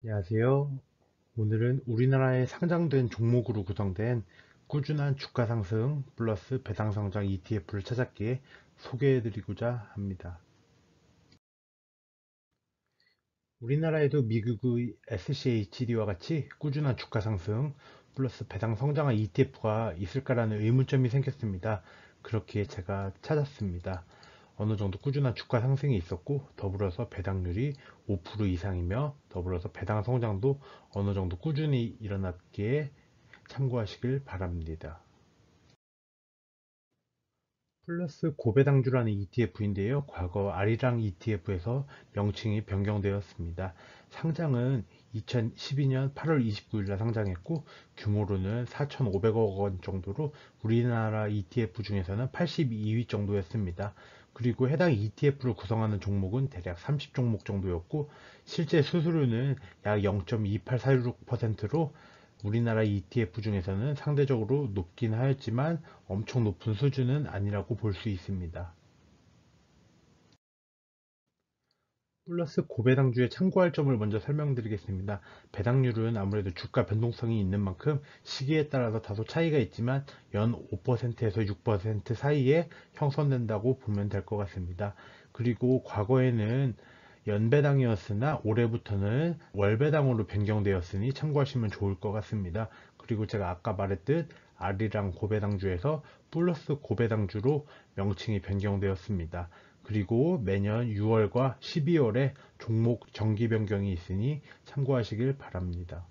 안녕하세요. 오늘은 우리나라에 상장된 종목으로 구성된 꾸준한 주가 상승 플러스 배당 성장 ETF를 찾았기에 소개해드리고자 합니다. 우리나라에도 미국의 SCHD와 같이 꾸준한 주가 상승 플러스 배당 성장한 ETF가 있을까라는 의문점이 생겼습니다. 그렇기에 제가 찾았습니다. 어느 정도 꾸준한 주가 상승이 있었고, 더불어서 배당률이 5% 이상이며, 더불어서 배당 성장도 어느 정도 꾸준히 일어났기에 참고하시길 바랍니다. 플러스 고배당주라는 ETF인데요. 과거 아리랑 ETF에서 명칭이 변경되었습니다. 상장은 2012년 8월 29일 날 상장했고, 규모로는 4,500억 원 정도로 우리나라 ETF 중에서는 82위 정도였습니다. 그리고 해당 ETF를 구성하는 종목은 대략 30종목 정도였고, 실제 수수료는 약 0.2846%로 우리나라 ETF 중에서는 상대적으로 높긴 하였지만 엄청 높은 수준은 아니라고 볼 수 있습니다. 플러스 고배당주에 참고할 점을 먼저 설명드리겠습니다. 배당률은 아무래도 주가 변동성이 있는 만큼 시기에 따라서 다소 차이가 있지만 연 5%에서 6% 사이에 형성된다고 보면 될 것 같습니다. 그리고 과거에는 연배당이었으나 올해부터는 월배당으로 변경되었으니 참고하시면 좋을 것 같습니다. 그리고 제가 아까 말했듯 아리랑 고배당주에서 플러스 고배당주로 명칭이 변경되었습니다. 그리고 매년 6월과 12월에 종목 정기 변경이 있으니 참고하시길 바랍니다.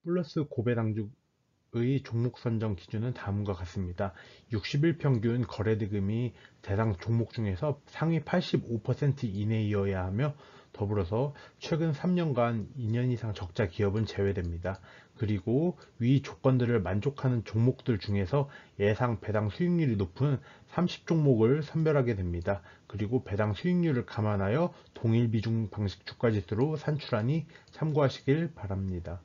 플러스 고배당주의 종목 선정 기준은 다음과 같습니다. 60일 평균 거래대금이 대상 종목 중에서 상위 85% 이내이어야 하며, 더불어서 최근 3년간 2년 이상 적자 기업은 제외됩니다. 그리고 위 조건들을 만족하는 종목들 중에서 예상 배당 수익률이 높은 30종목을 선별하게 됩니다. 그리고 배당 수익률을 감안하여 동일 비중 방식 주가지수로 산출하니 참고하시길 바랍니다.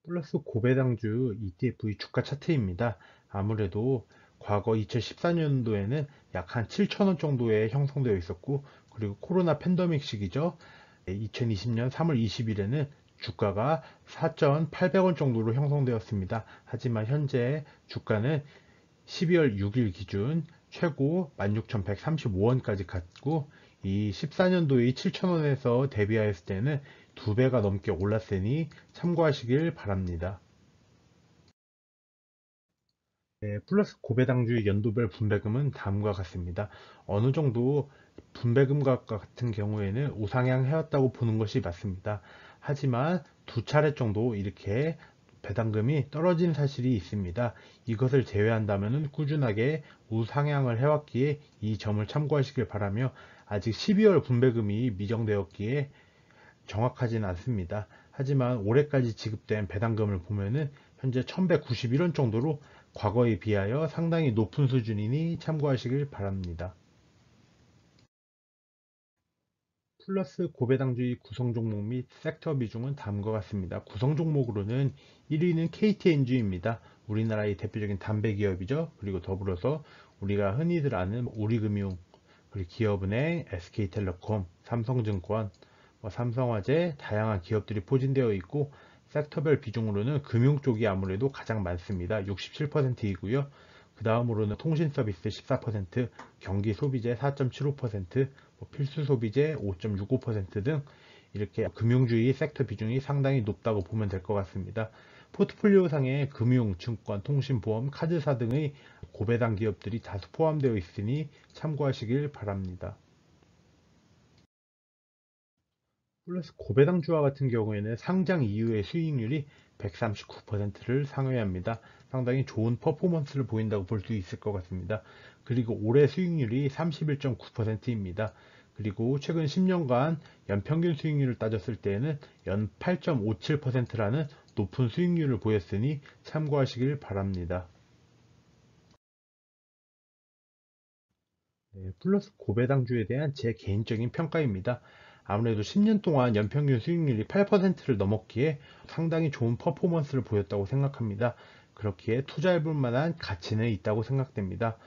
플러스 고배당주 ETF의 주가 차트입니다. 아무래도 과거 2014년도에는 약 한 7,000원 정도에 형성되어 있었고, 그리고 코로나 팬데믹 시기죠. 2020년 3월 20일에는 주가가 4,800원 정도로 형성되었습니다. 하지만 현재 주가는 12월 6일 기준 최고 16,135원까지 갔고, 이 14년도의 7,000원에서 대비하였을 때는 2배가 넘게 올랐으니 참고하시길 바랍니다. 네, 플러스 고배당주의 연도별 분배금은 다음과 같습니다. 어느 정도 분배금과 같은 경우에는 우상향 해왔다고 보는 것이 맞습니다. 하지만 두 차례 정도 이렇게 배당금이 떨어진 사실이 있습니다. 이것을 제외한다면 꾸준하게 우상향을 해왔기에 이 점을 참고하시길 바라며, 아직 12월 분배금이 미정되었기에 정확하지는 않습니다. 하지만 올해까지 지급된 배당금을 보면은 현재 1191원 정도로 과거에 비하여 상당히 높은 수준이니 참고하시길 바랍니다. 플러스 고배당주의 구성 종목 및 섹터 비중은 다음과 같습니다. 구성 종목으로는 1위는 KTNG입니다. 우리나라의 대표적인 담배 기업이죠. 그리고 더불어서 우리가 흔히들 아는 우리금융, 그리고 기업은행, SK텔레콤, 삼성증권, 삼성화재, 다양한 기업들이 포진되어 있고, 섹터별 비중으로는 금융 쪽이 아무래도 가장 많습니다. 67%이고요. 그 다음으로는 통신 서비스 14%, 경기 소비재 4.75%, 필수 소비재 5.65% 등 이렇게 금융주의 섹터 비중이 상당히 높다고 보면 될 것 같습니다. 포트폴리오 상에 금융, 증권, 통신, 보험, 카드사 등의 고배당 기업들이 다수 포함되어 있으니 참고하시길 바랍니다. 플러스 고배당주와 같은 경우에는 상장 이후의 수익률이 139%를 상회합니다. 상당히 좋은 퍼포먼스를 보인다고 볼 수 있을 것 같습니다. 그리고 올해 수익률이 31.9%입니다. 그리고 최근 10년간 연평균 수익률을 따졌을 때에는 연 8.57%라는 높은 수익률을 보였으니 참고하시길 바랍니다. 네, 플러스 고배당주에 대한 제 개인적인 평가입니다. 아무래도 10년 동안 연평균 수익률이 8%를 넘었기에 상당히 좋은 퍼포먼스를 보였다고 생각합니다. 그렇기에 투자해볼 만한 가치는 있다고 생각됩니다.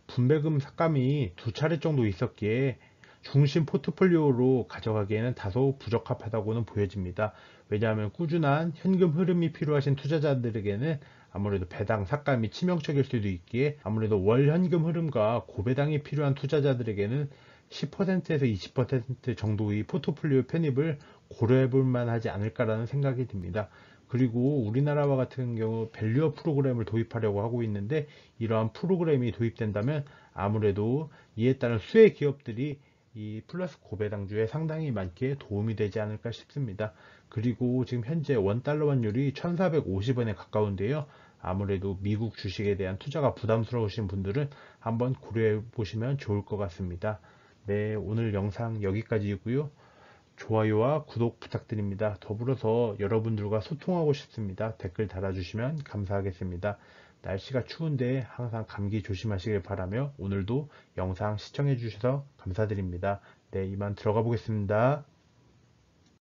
분배금 삭감이 두 차례 정도 있었기에 중심 포트폴리오로 가져가기에는 다소 부적합하다고는 보여집니다. 왜냐하면 꾸준한 현금 흐름이 필요하신 투자자들에게는 아무래도 배당 삭감이 치명적일 수도 있기에 아무래도 월 현금 흐름과 고배당이 필요한 투자자들에게는 10%에서 20% 정도의 포트폴리오 편입을 고려해 볼 만하지 않을까라는 생각이 듭니다. 그리고 우리나라와 같은 경우 밸류업 프로그램을 도입하려고 하고 있는데, 이러한 프로그램이 도입된다면 아무래도 이에 따른 수혜 기업들이 이 플러스 고배당주에 상당히 많게 도움이 되지 않을까 싶습니다. 그리고 지금 현재 원달러 환율이 1450원에 가까운데요. 아무래도 미국 주식에 대한 투자가 부담스러우신 분들은 한번 고려해 보시면 좋을 것 같습니다. 네, 오늘 영상 여기까지이고요. 좋아요와 구독 부탁드립니다. 더불어서 여러분들과 소통하고 싶습니다. 댓글 달아주시면 감사하겠습니다. 날씨가 추운데 항상 감기 조심하시길 바라며 오늘도 영상 시청해 주셔서 감사드립니다. 네, 이만 들어가 보겠습니다.